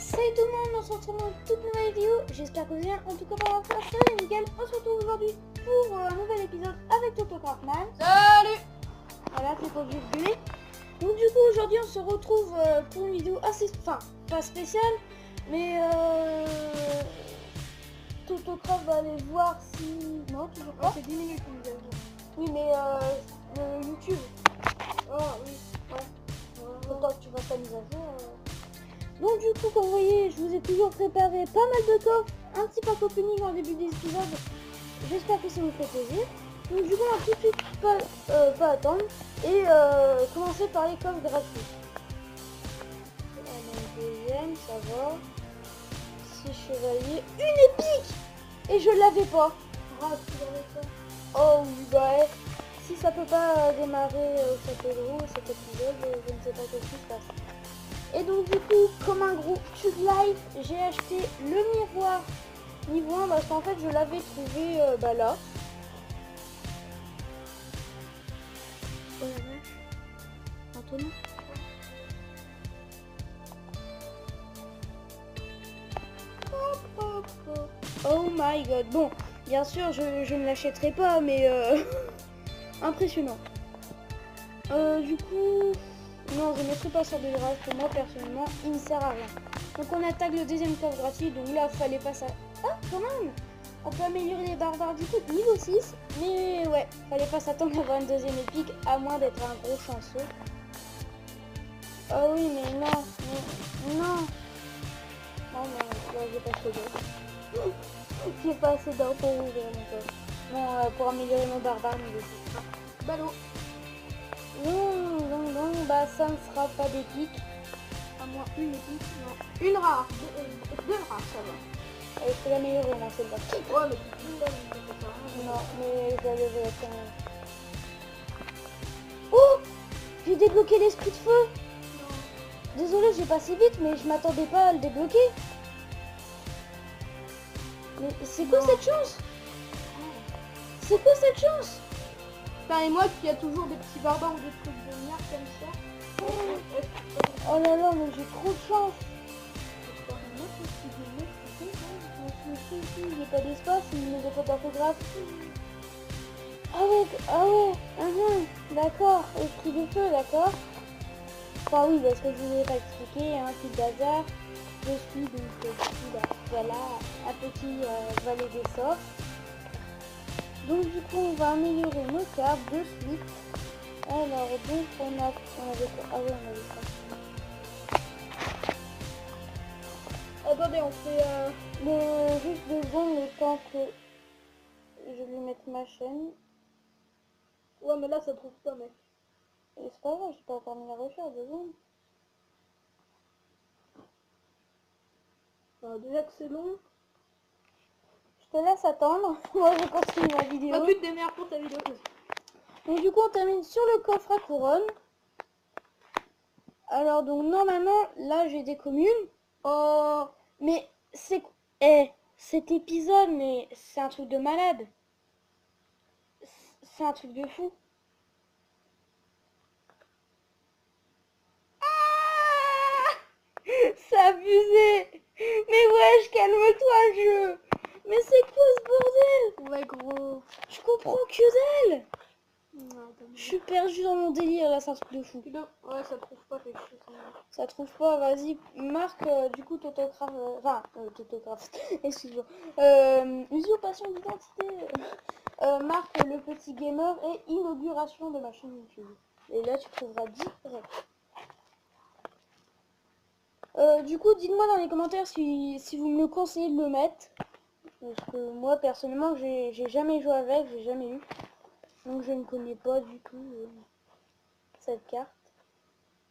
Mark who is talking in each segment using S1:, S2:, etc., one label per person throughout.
S1: Salut tout le monde, on se retrouve dans une toute nouvelle vidéo. J'espère que vous allez bien. En tout cas, pour faire ça, c'est nickel. On se retrouve aujourd'hui pour un nouvel épisode avec Toto Craftman.
S2: Salut.
S1: Voilà, c'est pas obligé de gueuler. Donc du coup, aujourd'hui, on se retrouve pour une vidéo assez... Enfin, pas spéciale, mais Toto Craft va aller voir si... Non, toujours pas.
S2: C'est 10 minutes que nous avons.
S1: Oui, mais le YouTube.
S2: Oh oui.
S1: Ouais. Autant que tu fasses ta mise à jour. Donc du coup, comme vous voyez, je vous ai toujours préparé pas mal de coffres, un petit pack opening en début d'épisode. J'espère que ça vous fait plaisir. Donc du coup, on va tout de suite pas attendre et commencer par les coffres gratuits. Deuxième, ça va. 6 chevaliers, une épique. Et je l'avais pas.
S2: Ah, tu l'avais fait.
S1: Oh ouais. Si ça peut pas démarrer au château de roue cet épisode, je ne sais pas ce qui se passe. Et donc du coup, comme un gros tube life, j'ai acheté le miroir niveau 1 parce qu'en fait je l'avais trouvé là. Oh la vache. Antonin. Oh my god. Bon, bien sûr je ne l'achèterai pas, mais impressionnant. Du coup... Non, je ne mettrai pas sur de grave, pour moi personnellement, il ne sert à rien. Donc on attaque le deuxième coffre gratuit, donc là fallait pas ça. Ah, quand même. On peut améliorer les barbares du coup, niveau 6. Mais ouais, fallait pas s'attendre à avoir une deuxième épique, à moins d'être un gros chanceux. Ah oui, mais non, non. Non, j'ai pas assez d'or. J'ai pas assez d'or pour ouvrir mon coffre. Non, pour améliorer mon barbare niveau 6.
S2: Ballot.
S1: Non, bah ça ne sera pas d'épique.
S2: À moins une épique. Non. Une rare. Deux rares, ça va.
S1: Je peux l'améliorer là, celle-là.
S2: Ouais, mais tu peux ça.
S1: Non, mais je vais aller vers quand même. Oh, j'ai débloqué l'esprit de feu.
S2: Non.
S1: Désolé, j'ai passé vite, mais je m'attendais pas à le débloquer. Mais c'est quoi cette chance? C'est quoi cette chance?
S2: Putain, et moi qui a toujours des petits barbares ou des trucs de merde comme ça.
S1: Oh là là, mais j'ai trop de chance. J'ai pas d'espace, il ne pas d'orthographe. Ah ouais, d'accord, esprit de feu, d'accord. Enfin oui, parce que je vous ai pas expliqué, un petit bazar. Je suis donc voilà, un petit valet des sorts. Donc du coup, on va améliorer nos cartes de suite. Alors donc on avait quoi? Ah ouais, on avait ça.
S2: Attendez, on fait...
S1: Juste 2 secondes, le temps que je lui mette ma chaîne.
S2: Ouais, mais là, ça trouve pas, mec.
S1: Et c'est pas grave, j'ai pas encore mis la recherche, 2 secondes.
S2: Alors, déjà que c'est long.
S1: Je te laisse attendre. Moi, je continue ma vidéo.
S2: Ah, tu te démerdes pour ta vidéo.
S1: Donc du coup, on termine sur le coffre à couronne. Alors donc normalement, là, j'ai des communes. Oh, mais c'est... cet épisode, mais c'est un truc de malade. C'est un truc de fou. C'est abusé. Mais wesh, calme-toi, jeu. Mais c'est quoi ce bordel?
S2: Ouais, gros.
S1: Je comprends que dalle.
S2: Non,
S1: Je suis perdue dans mon délire, là, c'est un truc de fou.
S2: ouais, ça trouve pas quelque chose.
S1: Ça trouve pas, vas-y, marque du coup Totocraft, Totocraft, excuse-moi, usurpation d'identité, marque le petit gamer et inauguration de ma chaîne YouTube. Et là tu trouveras direct. Du coup, dites-moi dans les commentaires si vous me conseillez de le mettre. Parce que moi personnellement j'ai jamais joué avec, j'ai jamais eu. Donc je ne connais pas du tout cette carte.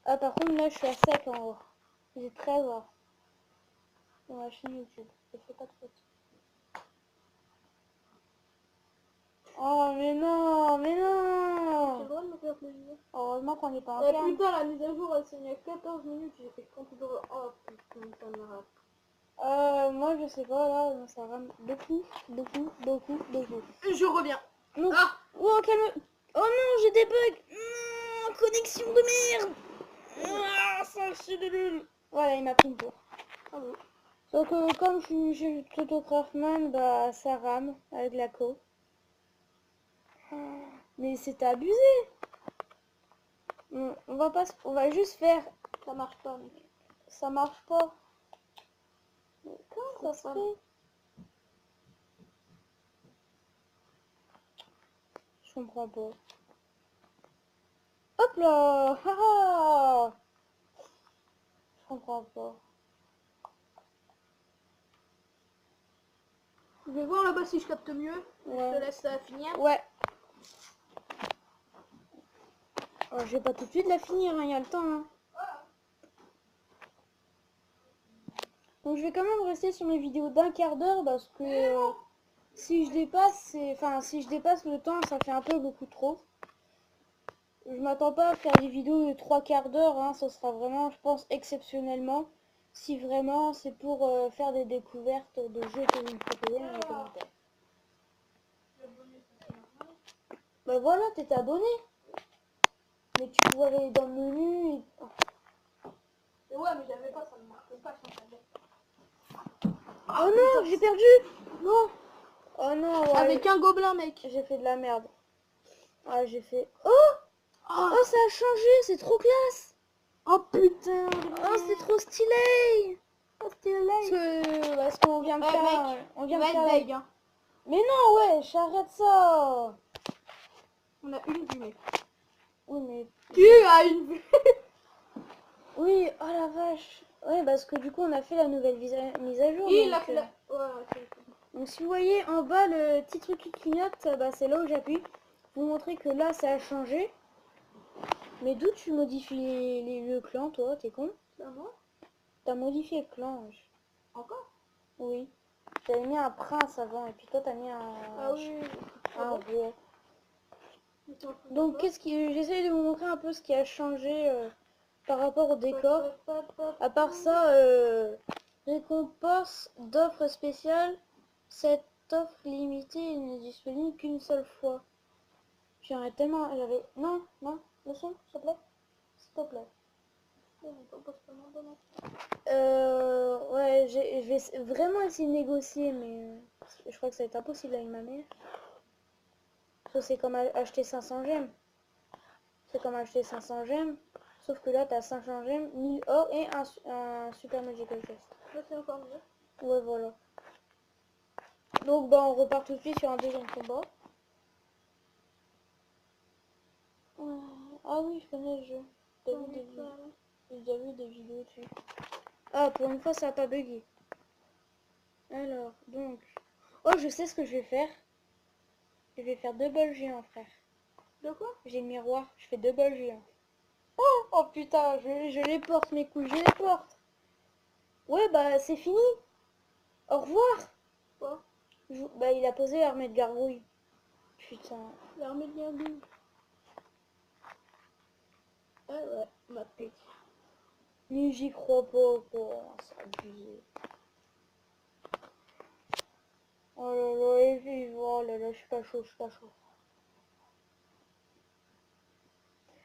S1: Ah par contre là je suis à 7 en haut. J'ai 13 ans. Dans ma chaîne YouTube. Je fais pas de faute. Oh mais non, mais
S2: J'ai
S1: non.
S2: le droit de me faire plaisir.
S1: Heureusement qu'on n'est pas en
S2: Et
S1: ferme.
S2: putain, la mise à jour, elle s'est mise à 14 minutes. J'ai fait configurer. Oh putain, ça me rate.
S1: Moi je sais pas là, ça rame beaucoup.
S2: Je reviens.
S1: Non.
S2: Ah.
S1: Oh calme. Oh non, j'ai des bugs. Connexion de merde. Ah, ça c'est de nul. Voilà, il m'a pris une tour.
S2: Ah bon.
S1: Donc comme je suis chez Totocraftman, bah ça rame avec la co. Mais c'est abusé. On va juste faire.
S2: Ça marche pas, mec.
S1: Ça marche pas. Mais comment ça se fait? Je comprends pas. Hop là! Haha! Je comprends pas.
S2: Je vais voir là-bas si je capte mieux.
S1: Ouais.
S2: Je te laisse finir.
S1: Ouais. Oh, je vais pas tout de suite la finir, il y a le temps. Hein. Donc je vais quand même rester sur mes vidéos d'1 quart d'heure parce que si je dépasse, si je dépasse le temps, ça fait un peu beaucoup trop. Je m'attends pas à faire des vidéos de 3 quarts d'heure, hein, ça sera vraiment, je pense, exceptionnellement. Si vraiment c'est pour faire des découvertes de jeux que vous me proposez dans les commentaires. Bah voilà, t'es abonné. Mais tu pouvais aller dans le menu et...
S2: Et ouais, mais j'avais pas, ça ne marque pas, je suis en train de...
S1: Oh non, j'ai perdu. Non. Oh non, ouais.
S2: Avec un gobelin, mec.
S1: J'ai fait de la merde. Ah, j'ai fait... Oh,
S2: Oh,
S1: oh, ça a changé, c'est trop classe.
S2: oh putain.
S1: Oh, c'est trop stylé.
S2: Oh, stylé.
S1: Parce qu'on vient de
S2: Ouais,
S1: faire...
S2: mec,
S1: on vient de
S2: va
S1: faire...
S2: être deg, hein.
S1: Mais non, ouais, j'arrête ça.
S2: On a une vue, mec.
S1: Oui, mais...
S2: Tu as une vue.
S1: Oui, oh la vache. Ouais, parce que du coup, on a fait la nouvelle mise à jour.
S2: Il
S1: donc,
S2: a fait la... Ouais, ok.
S1: Donc si vous voyez en bas le petit truc qui clignote, bah, c'est là où j'appuie. Vous montrer que là, ça a changé. Mais d'où tu modifies le clan, toi? T'es con?
S2: C'est moi?
S1: T'as modifié le clan, wesh.
S2: Encore?
S1: Oui. J'avais mis un prince avant, et puis toi, t'as mis un...
S2: Ah oui.
S1: un roi.
S2: Attends,
S1: Donc, j'essaie de vous montrer un peu ce qui a changé par rapport au décor. À part ça, récompense d'offres spéciales. Cette offre limitée n'est disponible qu'une seule fois. J'aurais tellement... J'avais... Non, non, le son, s'il te plaît. S'il te plaît. Ouais, je vais vraiment essayer de négocier, mais je crois que ça va être impossible avec ma mère. Parce que c'est comme acheter 500 gemmes. C'est comme acheter 500 gemmes. Sauf que là, t'as 500 gemmes, 1000 or et un super magical chest.
S2: Là, c'est encore mieux.
S1: Ouais, voilà. Donc, bah, on repart tout de suite sur un deuxième combat. Ah oui, je connais le jeu. J'ai déjà vu des vidéos dessus. Ah, pour une fois, ça n'a pas bugué. Alors, donc... Oh, je sais ce que je vais faire. Je vais faire double géant, frère.
S2: De quoi?
S1: J'ai le miroir, je fais double géant. Oh, oh putain, je les porte mes couilles, je les porte. Ouais, bah, c'est fini. Au revoir.
S2: Quoi?
S1: Bah, il a posé l'armée de gargouille. Putain.
S2: L'armée de gargouille. Ah ouais, ma pute.
S1: Mais j'y crois pas, quoi. C'est abusé. Oh là là, et vive, oh là là, je suis pas chaud, je suis pas chaud.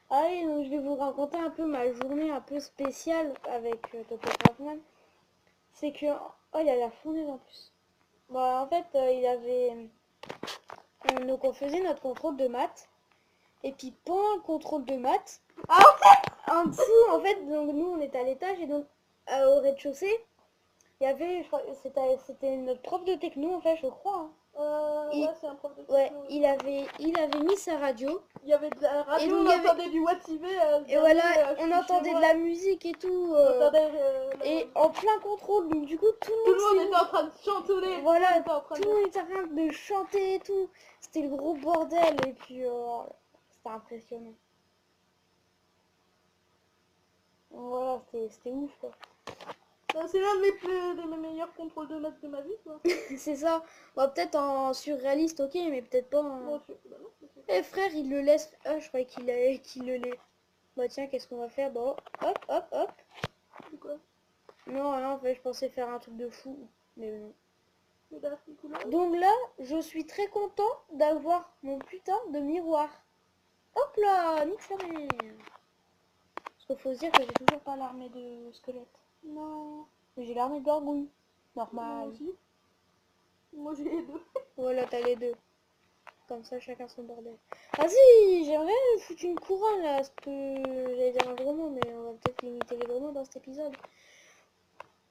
S1: Allez, donc je vais vous raconter un peu ma journée un peu spéciale avec Totocraftman. C'est que... Oh, il y a la fournaise en plus. Bah, en fait, il avait... donc on faisait notre contrôle de maths. Et puis pendant le contrôle de maths, en dessous, en fait, donc nous on était à l'étage et donc au rez-de-chaussée, il y avait, je crois, c'était notre prof de techno en fait, je crois. Hein.
S2: Ouais, c'est un prof de techno.
S1: Ouais, il avait mis sa radio.
S2: Il y avait de la radio,
S1: Et
S2: on
S1: donc,
S2: entendait du Wattibé.
S1: Et voilà, on entendait de la musique et tout. Et en plein contrôle, donc du coup tout
S2: le monde était en train de chantonner.
S1: Voilà, tout le monde était en train de chanter et tout. C'était le gros bordel et puis c'était impressionnant. Voilà, c'était ouf quoi.
S2: C'est l'un de mes meilleurs contrôles de maths de ma vie quoi.
S1: C'est ça. Bon, peut-être en surréaliste, ok, mais peut-être pas en...
S2: Bon,
S1: Eh frère, il le laisse... Ah, je croyais qu'il le laisse. Bah tiens, qu'est-ce qu'on va faire? Bon, hop, hop, hop.
S2: Quoi?
S1: Non, en fait, je pensais faire un truc de fou. Mais non.
S2: Mais
S1: donc là, je suis très content d'avoir mon putain de miroir. Hop là, nique sa mère. Parce qu'il faut se dire que j'ai toujours pas l'armée de squelette. Non. Mais j'ai l'armée de gargouille.
S2: Moi
S1: Normal.
S2: aussi. Moi j'ai les deux.
S1: Voilà, t'as les deux. Comme ça, chacun son bordel. Ah si, j'aimerais foutre une couronne là. J'allais dire un gros mot, mais on va peut-être limiter les gros mots dans cet épisode.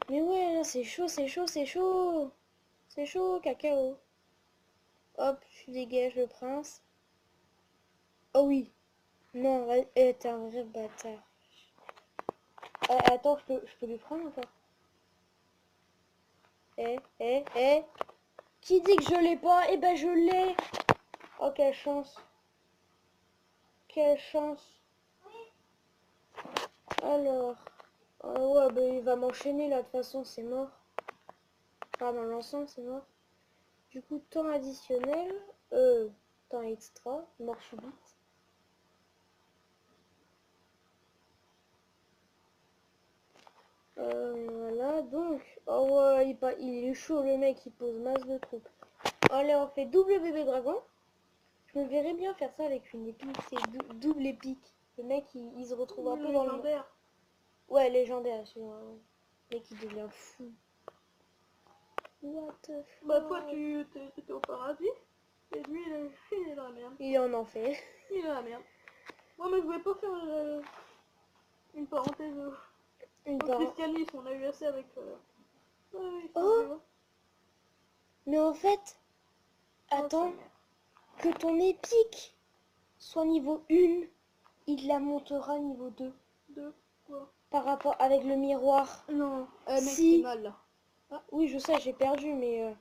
S1: Mais ouais, là, c'est chaud, c'est chaud, c'est chaud. C'est chaud, cacao. Hop, je dégage le prince. Oh oui. Non, t'es un vrai bâtard. Attends, je peux lui prendre ou pas? Qui dit que je l'ai pas? Eh ben, je l'ai. Oh, quelle chance. Quelle chance. Alors. Ouais, bah, il va m'enchaîner là, de toute façon, c'est mort. Enfin, dans l'ensemble, c'est mort. Du coup, temps additionnel. Temps extra. Mort subite. Voilà, donc. Oh ouais, il est chaud le mec, il pose masse de troupes. Allez, on fait double bébé dragon. Je me verrais bien faire ça avec une épique, c'est double épique. Le mec, il se retrouve un peu dans le...
S2: légendaire.
S1: Ouais, légendaire, celui-là. Le mec, il devient fou. What the fuck?
S2: Bah toi tu étais au paradis. Et lui il est dans la merde.
S1: Il en fait.
S2: Il est dans la merde. Ouais mais je voulais pas faire une parenthèse
S1: Une
S2: au
S1: part.
S2: christianisme. On a eu assez avec... ouais,
S1: Oh, mais en fait, attends, que ton épique soit niveau 1, il la montera niveau 2.
S2: De quoi?
S1: Par rapport avec le miroir.
S2: Non, mec,
S1: Si.
S2: t'es mal là.
S1: Ah, oui, je sais, j'ai perdu, mais...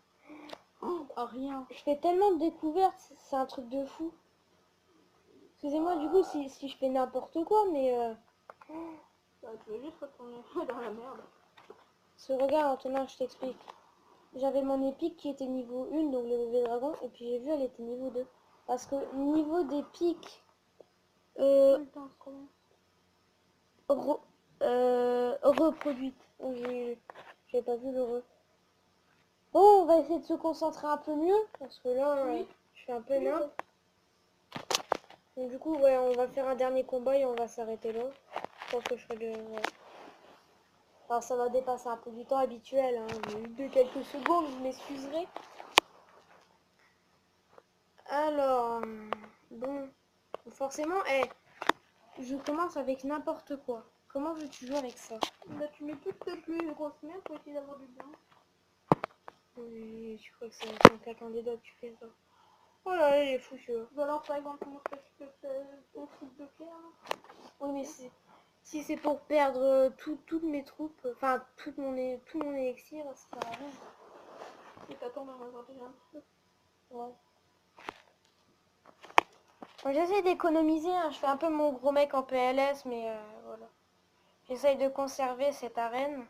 S2: Rien.
S1: Je fais tellement de découvertes, c'est un truc de fou. Excusez-moi, du coup, si je fais n'importe quoi, mais...
S2: Bah, tu veux juste retourner dans la merde.
S1: Regarde, Antonin, je t'explique. J'avais mon épique qui était niveau 1, donc le bébé dragon, et puis j'ai vu, elle était niveau 2. Parce que niveau des pics... reproduite. J'ai pas vu le re. Bon, on va essayer de se concentrer un peu mieux, parce que là,
S2: Oui.
S1: je suis un peu nain. Donc du coup, ouais, on va faire un dernier combat et on va s'arrêter là. Je pense que je ferai de... Ouais. Alors ça va dépasser un peu du temps habituel, hein, de quelques secondes, vous m'excuserez. Alors, bon, forcément, je commence avec n'importe quoi. Comment veux-tu jouer avec ça?
S2: Bah tu mets toutes tes plus grosses merdes pour essayer d'avoir du bien.
S1: Oui, je crois que c'est en claquant des doigts que tu fais ça. Oh là là, il est fou celui-là.
S2: Ou alors par exemple comment je fais ton truc de pierre là.
S1: Oui, mais si c'est pour perdre toutes mes troupes, enfin tout mon élixir, ça sert à rien.
S2: Et t'attends dans ma déjà un petit peu.
S1: Ouais. Bon, j'essaie d'économiser, hein. Je fais un peu mon gros mec en PLS, mais voilà. J'essaye de conserver cette arène.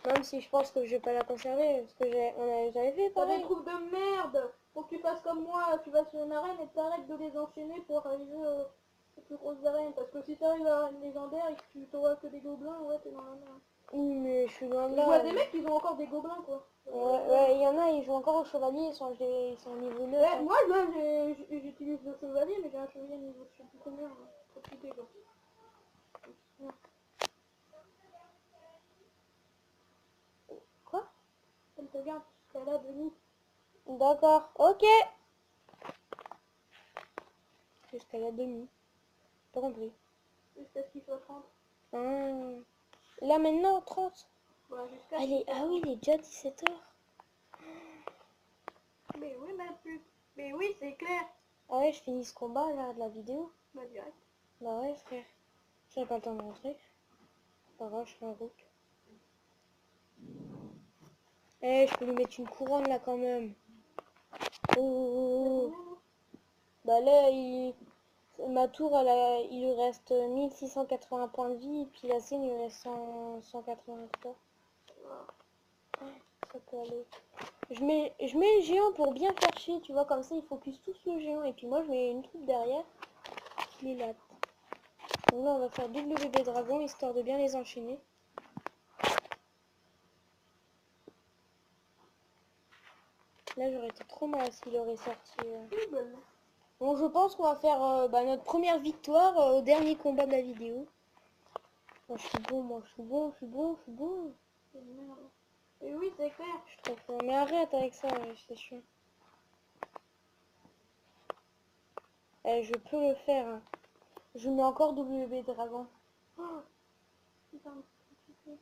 S1: Même si je pense que je vais pas la conserver, parce que j'avais fait
S2: T'as des
S1: pareil.
S2: troupes de merde. Faut que tu fasses comme moi, tu vas sur une arène et t'arrêtes de les enchaîner pour arriver aux plus grosses arènes. Parce que si t'arrives à l'arène légendaire et que tu t'auras que des gobelins, ouais t'es dans la merde.
S1: Oui, mais je suis loin de
S2: Je
S1: là.
S2: vois des mecs qui ont encore des gobelins quoi.
S1: Ouais, il y en a, ils jouent encore au chevalier, ils sont niveau 9.
S2: Ouais,
S1: Hein.
S2: moi là j'utilise le chevalier mais j'ai un chevalier niveau je sais plus combien. Faut quitter quoi.
S1: Quoi?
S2: Elle te garde jusqu'à là Denis.
S1: D'accord, ok. Jusqu'à la demi. Pas compris.
S2: Jusqu'à ce qu'il soit 30.
S1: Ah. Là maintenant, 30.
S2: Voilà, jusqu'à
S1: Ah oui, il est déjà 17h.
S2: Mais oui ma pute. Mais oui c'est clair.
S1: Ah ouais, je finis ce combat là de la vidéo.
S2: Bah direct.
S1: Bah ouais, frère. J'avais pas le temps de rentrer. Pas grave, je fais en route. Je peux lui mettre une couronne là quand même. Oh. Bah là, ma tour, il lui reste 1680 points de vie, et puis la sienne, il lui reste 183. Ça peut aller. Je mets le géant pour bien faire chier, tu vois, comme ça, il focus tous le géant, et puis moi, je mets une troupe derrière qui les latte. Donc là, on va faire double bébé dragon, histoire de bien les enchaîner. Là, j'aurais été trop mal s'il aurait sorti... Bon, je pense qu'on va faire notre première victoire au dernier combat de la vidéo. Moi, je suis bon, moi, je suis bon.
S2: Et oui, c'est clair.
S1: Je trouve. Mais arrête avec ça, c'est chiant. Eh, je peux le faire. Hein. Je mets encore WB Dragon.
S2: Oh, putain, c'est compliqué.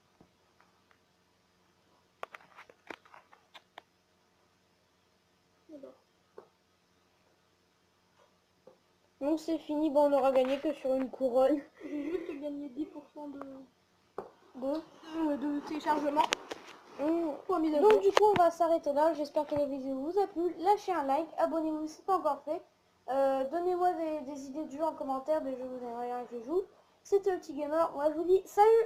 S2: Alors,
S1: Donc c'est fini, bon on aura gagné que sur une couronne.
S2: j'ai juste gagné 10% de téléchargement. Pour la mise à
S1: Donc
S2: jour.
S1: du coup on va s'arrêter là, j'espère que la vidéo vous a plu, lâchez un like, abonnez-vous si ce n'est pas encore fait, donnez-moi des idées de jeux en commentaire, des jeux que vous aimeriez que je joue. C'était le petit gamer, moi je vous dis salut.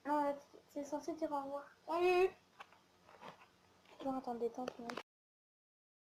S1: Non, c'est censé dire au revoir.
S2: Salut.
S1: Non, attends, détente.